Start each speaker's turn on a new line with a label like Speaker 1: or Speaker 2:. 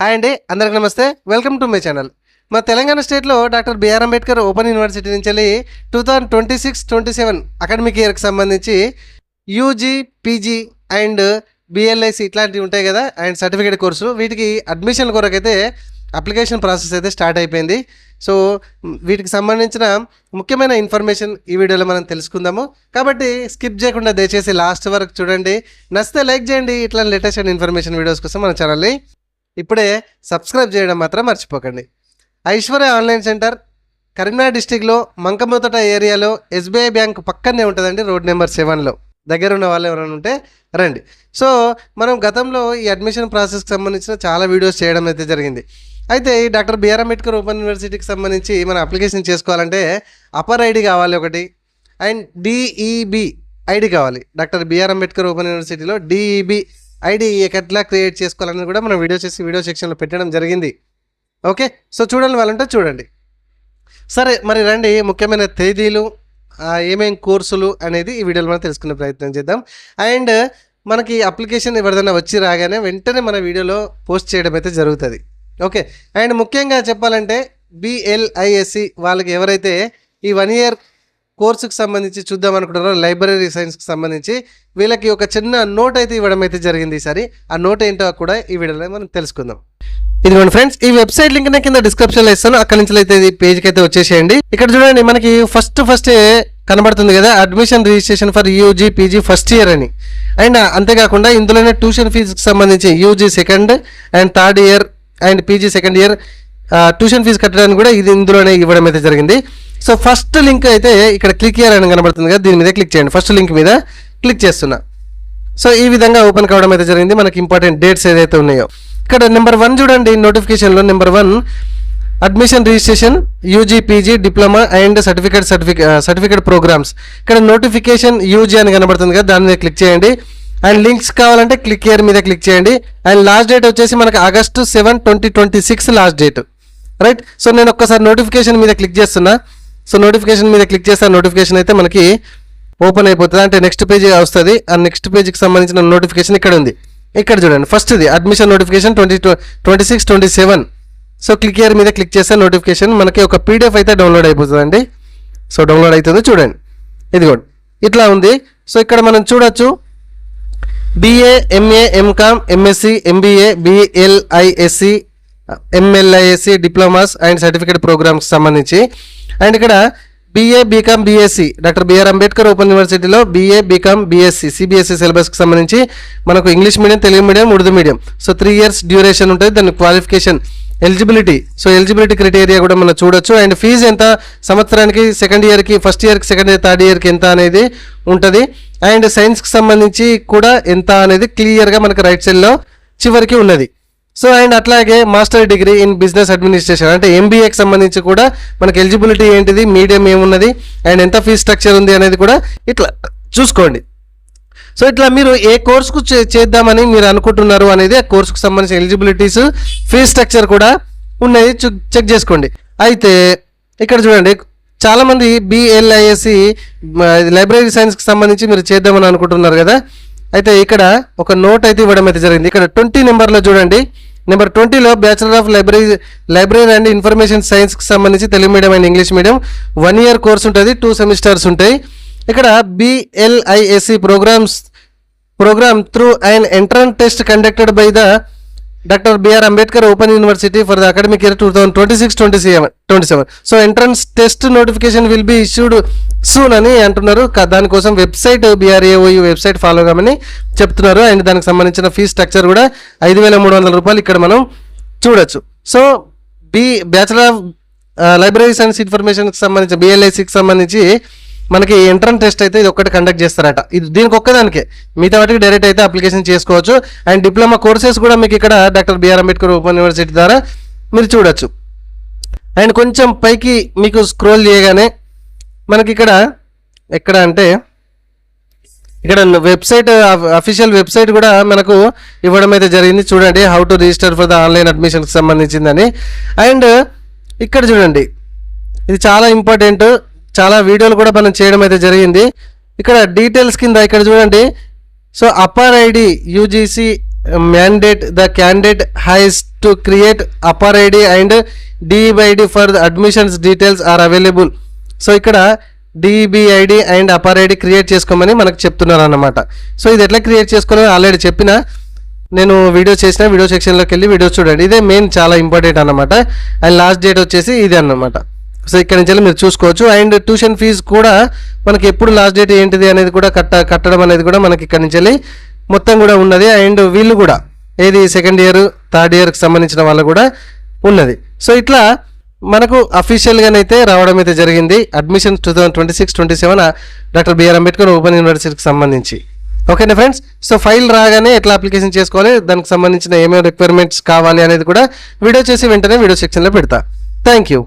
Speaker 1: Hi అండి, అందరికి నమస్తే. Welcome to my channel. మా తెలంగాణ స్టేట్లో doctor BR Ambedkar open university నుంచి వెళ్ళి 2026-27 అకాడమిక్ ఇయర్కి సంబంధించి యూజీ, పీజీ అండ్ బిఎల్ఐసి ఇట్లాంటివి ఉంటాయి కదా, అండ్ సర్టిఫికేట్ కోర్సు, వీటికి అడ్మిషన్ కొరకైతే అప్లికేషన్ ప్రాసెస్ అయితే స్టార్ట్ అయిపోయింది. సో వీటికి సంబంధించిన ముఖ్యమైన ఇన్ఫర్మేషన్ ఈ వీడియోలో మనం తెలుసుకుందాము. కాబట్టి స్కిప్ చేయకుండా దయచేసి లాస్ట్ వరకు చూడండి. నచ్చితే లైక్ చేయండి. ఇట్లా లేటెస్ట్ అండ్ ఇన్ఫర్మేషన్ వీడియోస్ కోసం మన ఛానల్ని ఇప్పుడే సబ్స్క్రైబ్ చేయడం మాత్రం మర్చిపోకండి. ఐశ్వర్య ఆన్లైన్ సెంటర్ కరీంనగర్ డిస్టిక్లో మంకమోతట ఏరియాలో ఎస్బీఐ బ్యాంక్ పక్కనే ఉంటుందండి, రోడ్ నెంబర్ 7లో. దగ్గర ఉన్న వాళ్ళు ఎవరైనా ఉంటే రండి. సో మనం గతంలో ఈ అడ్మిషన్ ప్రాసెస్కి సంబంధించిన చాలా వీడియోస్ చేయడం అయితే జరిగింది. అయితే ఈ డాక్టర్ బిఆర్ అంబేద్కర్ ఓపెన్ యూనివర్సిటీకి సంబంధించి మనం అప్లికేషన్ చేసుకోవాలంటే అపర్ ఐడి కావాలి ఒకటి, అండ్ డిఈబి ఐడి కావాలి. డాక్టర్ బిఆర్ అంబేద్కర్ ఓపెన్ యూనివర్సిటీలో డిఈబి ఐడి ఎట్లా క్రియేట్ చేసుకోవాలని కూడా మనం వీడియో సెక్షన్లో పెట్టడం జరిగింది. ఓకే, సో చూడండి, వాళ్ళంటే చూడండి. సరే, మరి రండి, ముఖ్యమైన తేదీలు, ఏమేం కోర్సులు అనేది ఈ వీడియోలో మనం తెలుసుకునే ప్రయత్నం చేద్దాం. అండ్ మనకి అప్లికేషన్ ఎవరిదైనా వచ్చి రాగానే వెంటనే మన వీడియోలో పోస్ట్ చేయడం అయితే జరుగుతుంది. ఓకే, అండ్ ముఖ్యంగా చెప్పాలంటే బిఎల్ఐఎస్సి వాళ్ళకి ఎవరైతే ఈ 1 year కోర్సుకు సంబంధించి చూద్దాం అనుకుంటున్నారో, లైబ్రరీ సైన్స్కి సంబంధించి వీళ్ళకి ఒక చిన్న నోట్ అయితే ఇవ్వడం అయితే జరిగింది ఈసారి. ఆ నోట్ ఏంటో కూడా ఈ వీడియోలో మనం తెలుసుకుందాం. ఇదిగోండి ఫ్రెండ్స్, ఈ వెబ్సైట్ లింక్ నేను కింద డిస్క్రిప్షన్లో ఇస్తాను. అక్కడి నుంచి అయితే ఈ పేజ్కి అయితే వచ్చేసేయండి. ఇక్కడ చూడండి, మనకి ఫస్ట్ కనబడుతుంది కదా, admission registration for UG, PG first year అని. అండ్ అంతేకాకుండా ఇందులోనే ట్యూషన్ ఫీజుకి సంబంధించి UG 2nd and 3rd year and PG 2nd year tuition fee కట్టడానికి కూడా ఇది ఇందులోనే ఇవ్వడం అయితే జరిగింది. సో ఫస్ట్ లింక్ అయితే ఇక్కడ క్లిక్ చేయాలని కనబడుతుంది కదా, దీని మీద క్లిక్ చేయండి. ఫస్ట్ లింక్ మీద క్లిక్ చేస్తున్నా. సో ఈ విధంగా ఓపెన్ కావడం అయితే జరిగింది. మనకి ఇంపార్టెంట్ డేట్స్ ఏదైతే ఉన్నాయో ఇక్కడ నెంబర్ 1 చూడండి, నోటిఫికేషన్లో number 1 admission registration UG, PG, diploma and certificate programmes. ఇక్కడ నోటిఫికేషన్ యూజీ అని కనబడుతుంది కదా, దాని మీద క్లిక్ చేయండి. అండ్ లింక్స్ కావాలంటే క్లిక్ హియర్ మీద క్లిక్ చేయండి. అండ్ లాస్ట్ డేట్ వచ్చేసి మనకి August 7, 2026 last date, right. So నేను ఒక్కసారి నోటిఫికేషన్ మీద క్లిక్ చేస్తున్నా. సో నోటిఫికేషన్ మీద క్లిక్ చేస్తే నోటిఫికేషన్ అయితే మనకి ఓపెన్ అయిపోతుంది, అంటే నెక్స్ట్ పేజీ వస్తుంది. ఆ నెక్స్ట్ పేజీకి సంబంధించిన నోటిఫికేషన్ ఇక్కడ ఉంది. ఇక్కడ చూడండి, ఫస్ట్ది admission notification 2026-27. So click here మీద క్లిక్ చేస్తే నోటిఫికేషన్ మనకి ఒక PDF అయితే డౌన్లోడ్ అయిపోతుందండి. సో డౌన్లోడ్ అవుతుంది, చూడండి, ఇదిగోండి ఇట్లా ఉంది. సో ఇక్కడ మనం చూడొచ్చు BA, MA, MCOM, MSc, MBA, BLISC, MLISC diplomas and certificate programmes సంబంధించి. అండ్ ఇక్కడ BA, BCom, BSc doctor BR Ambedkar open యూనివర్సిటీలో BA, BCom, BSc CBSE సిలబస్కి సంబంధించి మనకు English medium, Telugu medium, Urdu medium. So 3 years duration ఉంటుంది. దాని qualification, eligibility, so eligibility criteria కూడా మనం చూడొచ్చు. అండ్ ఫీజు ఎంత సంవత్సరానికి, 2nd yearకి, 1st yearకి, 2nd year, 3rd yearకి ఎంత అనేది ఉంటుంది. అండ్ సైన్స్కి సంబంధించి కూడా ఎంత అనేది క్లియర్గా మనకి రైట్ సైడ్లో చివరికి ఉన్నది. సో అండ్ అట్లాగే master degree in business administration అంటే MBAకి సంబంధించి కూడా మనకి ఎలిజిబిలిటీ ఏంటిది, మీడియం ఏమున్నది, అండ్ ఎంత ఫీజ్ స్ట్రక్చర్ ఉంది అనేది కూడా ఇట్లా చూసుకోండి. సో ఇట్లా మీరు ఏ కోర్సుకు చేద్దామని మీరు అనుకుంటున్నారు అనేది ఆ కోర్సుకు సంబంధించిన ఎలిజిబిలిటీస్, ఫీజ్ స్ట్రక్చర్ కూడా ఉన్నది, చెక్ చేసుకోండి. అయితే ఇక్కడ చూడండి, చాలామంది BLISC లైబ్రరీ సైన్స్కి సంబంధించి మీరు చేద్దామని అనుకుంటున్నారు కదా. అయితే ఇక్కడ ఒక నోట్ అయితే ఇవ్వడం అయితే జరిగింది. ఇక్కడ 20 నెంబర్లో చూడండి, నెంబర్ 20లో bachelor of library and information సైన్స్కి సంబంధించి Telugu medium and English medium 1 year course ఉంటుంది, 2 semesters ఉంటాయి. ఇక్కడ BLISC program through and entrance test conducted by the doctor BR Ambedkar open university for the academic year 2026-27. So entrance test notification will be issued soon అని అంటున్నారు. దానికోసం website BRAOU website follow కామని చెప్తున్నారు. And దానికి సంబంధించిన fees structure కూడా 5,300 రూపాయలు ఇక్కడ మనం చూడొచ్చు. So bachelor of library science ఇన్ఫర్మేషన్కి సంబంధించి BLISCకి సంబంధించి మనకి ఎంట్రన్స్ టెస్ట్ అయితే ఇది ఒక్కటి కండక్ట్ చేస్తారట. ఇది దీనికి ఒక్కదానికే, మిగతా వాటికి డైరెక్ట్ అయితే అప్లికేషన్ చేసుకోవచ్చు. అండ్ డిప్లొమా కోర్సెస్ కూడా మీకు ఇక్కడ doctor BR Ambedkar open university ద్వారా మీరు చూడొచ్చు. అండ్ కొంచెం పైకి మీకు స్క్రోల్ చేయగానే మనకి ఇక్కడ ఎక్కడ అంటే ఇక్కడ వెబ్సైట్, అఫీషియల్ వెబ్సైట్ కూడా మనకు ఇవ్వడం అయితే జరిగింది. చూడండి, how to register for the online అడ్మిషన్కి సంబంధించిందని. అండ్ ఇక్కడ చూడండి, ఇది చాలా ఇంపార్టెంట్, చాలా వీడియోలు కూడా మనం చేయడం అయితే జరిగింది. ఇక్కడ డీటెయిల్స్ కింద ఇక్కడ చూడండి, so upper ID UGC mandate the candidate has to create upper ID and DEB for the admissions details are available. So ఇక్కడ DEB and upper ID create చేసుకోమని మనకు చెప్తున్నారు అన్నమాట. సో ఇది ఎట్లా క్రియేట్ చేసుకోవాలని ఆల్రెడీ చెప్పిన, నేను వీడియో చేసిన వీడియో సెక్షన్లోకి వెళ్ళి వీడియో చూడండి. ఇదే మెయిన్ చాలా ఇంపార్టెంట్ అన్నమాట. అండ్ లాస్ట్ డేట్ వచ్చేసి ఇది అన్నమాట. సో ఇక్కడ నుంచి మీరు చూసుకోవచ్చు. అండ్ ట్యూషన్ ఫీజు కూడా మనకి ఎప్పుడు లాస్ట్ డేట్ ఏంటిది అనేది కూడా కట్టడం అనేది కూడా మనకి ఇక్కడ నుంచి మొత్తం కూడా ఉన్నది. అండ్ వీళ్ళు కూడా ఏది సెకండ్ ఇయర్ థర్డ్ ఇయర్కి సంబంధించిన వాళ్ళు కూడా ఉన్నది. సో ఇట్లా మనకు అఫీషియల్గానైతే రావడం అయితే జరిగింది admissions 2026-27 doctor BR Ambedkar open యూనివర్సిటీకి సంబంధించి. ఓకేనా ఫ్రెండ్స్. సో ఫైల్ రాగానే ఎట్లా అప్లికేషన్ చేసుకోవాలి, దానికి సంబంధించిన ఏమేమి రిక్వైర్మెంట్స్ కావాలి అనేది కూడా వీడియో చేసి వెంటనే వీడియో సెక్షన్లో పెడతా. Thank you.